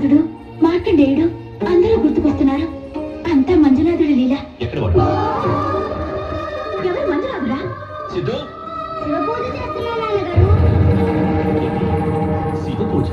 నారదుడు, మార్కండేయుడు అందరూ గుర్తుకొస్తున్నారు. అంతా మంజునాథుడి లీల. ఎక్కడ వాడు? ఎవరు మంజునాథుడా? సిద్ధు, శివ పూజ చేస్తున్నా నాన్నగారు. శివ పూజ?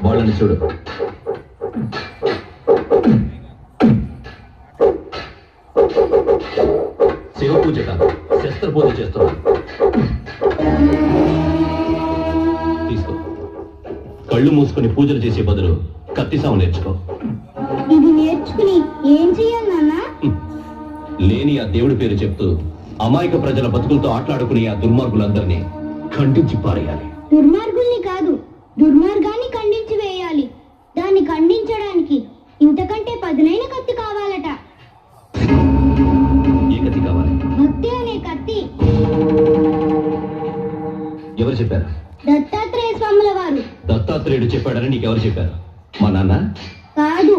వాళ్ళని చూడు. శివ పూజ కాదు, శస్త్ర పూజ చేస్తున్నాను. తీసుకో. కళ్ళు మూసుకుని పూజలు చేసే బదులు కత్తిసాము నేర్చుకో. ఇది నేర్చుకుని ఏం చెయ్యాలి నాన్న? లేని ఆ దేవుడి పేరు చెప్తూ అమాయక ప్రజల బతుకులతో ఆటలాడుకునే ఆ దుర్మార్గులందరినీ ఖండించి పారేయాలి. దుర్మార్గుల్ని కాదు, దుర్మార్గాన్ని ఖండించి వేయాలి. దాన్ని ఖండించడానికి ఇంతకంటే పదునైన కత్తి కావాలట. ఏ కత్తి కావాలి? భక్తి అనే కత్తి. ఎవరు చెప్పారు? దత్తాత్రేయ స్వాముల వారు. దత్తాత్రేయుడు చెప్పాడని నీకెవరు చెప్పారు? మా నాన్న? కాదు,